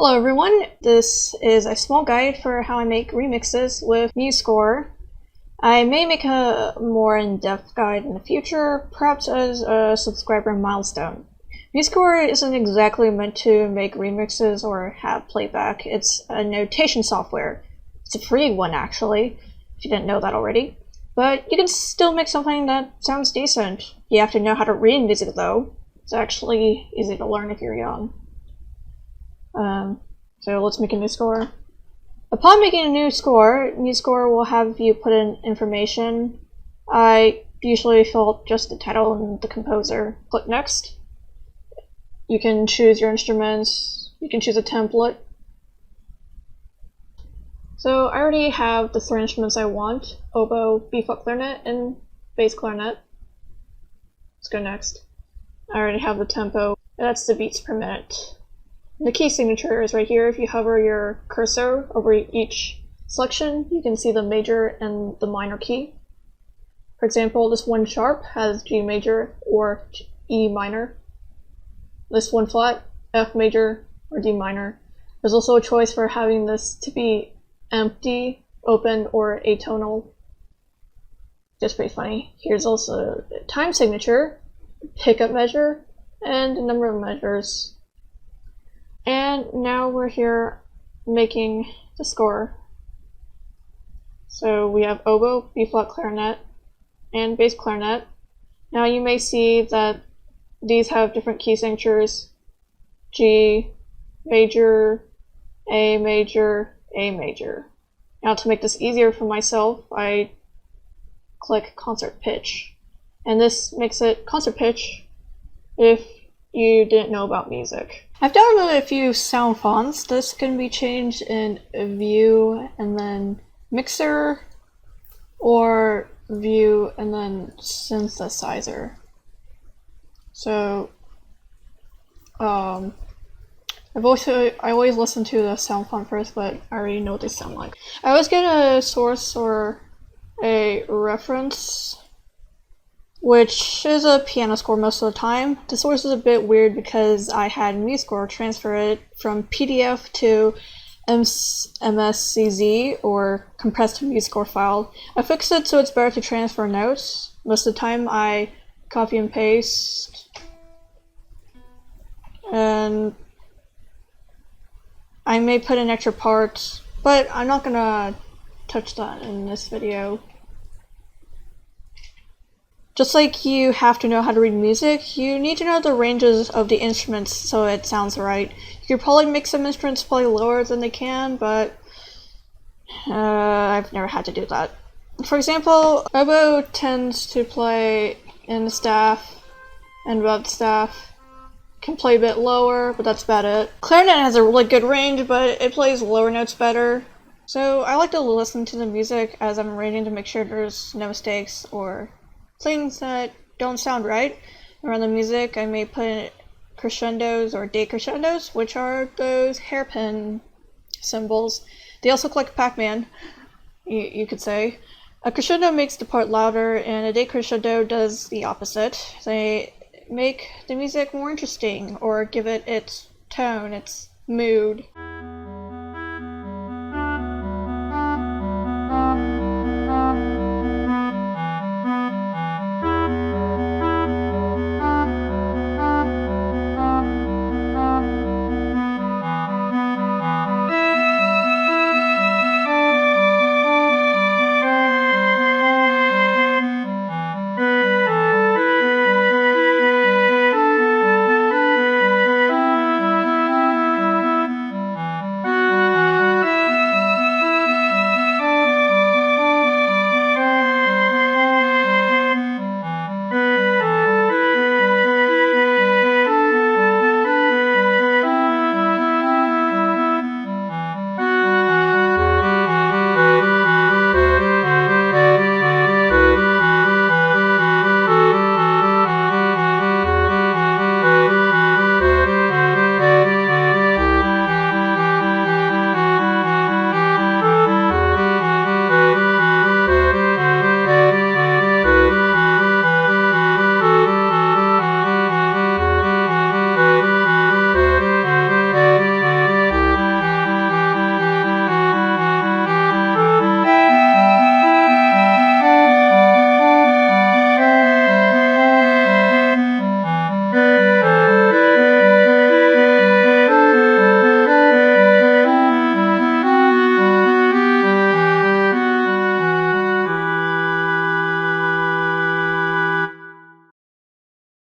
Hello everyone, this is a small guide for how I make remixes with MuseScore. I may make a more in-depth guide in the future, perhaps as a subscriber milestone. MuseScore isn't exactly meant to make remixes or have playback. It's a notation software. It's a free one actually, if you didn't know that already. But you can still make something that sounds decent. You have to know how to read music though. It's actually easy to learn if you're young. So let's make a new score. Upon making a new score, MuseScore will have you put in information. I usually fill out just the title and the composer. Click next. You can choose your instruments. You can choose a template. So I already have the three instruments I want: oboe, B-flat clarinet, and bass clarinet. Let's go next. I already have the tempo. That's the beats per minute. The key signature is right here. If you hover your cursor over each selection, you can see the major and the minor key. For example, this one sharp has G major or E minor. This one flat, F major or D minor. There's also a choice for having this to be empty, open, or atonal. Just pretty funny. Here's also the time signature, pickup measure, and a number of measures. And now we're here making the score. So we have oboe, B-flat clarinet, and bass clarinet. Now you may see that these have different key signatures: G major, A major, A major. Now to make this easier for myself, I click concert pitch. And this makes it concert pitch if you didn't know about music. I've downloaded a few sound fonts. This can be changed in View and then Mixer, or View and then Synthesizer. So I always listen to the sound font first, but I already know what they sound like. I always get a source or a reference, which is a piano score most of the time. The source is a bit weird because I had MuseScore transfer it from PDF to MSCZ, or compressed MuseScore file. I fixed it so it's better to transfer notes. Most of the time I copy and paste, and I may put in extra parts, but I'm not gonna touch that in this video. Just like you have to know how to read music, you need to know the ranges of the instruments so it sounds right. You could probably make some instruments play lower than they can, but I've never had to do that. For example, oboe tends to play in the staff and above the staff. Can play a bit lower, but that's about it. Clarinet has a really good range, but it plays lower notes better. So I like to listen to the music as I'm reading to make sure there's no mistakes or things that don't sound right. Around the music, I may put in crescendos or decrescendos, which are those hairpin symbols. They also look like Pac-Man, you could say. A crescendo makes the part louder, and a decrescendo does the opposite. They make the music more interesting, or give it its tone, its mood.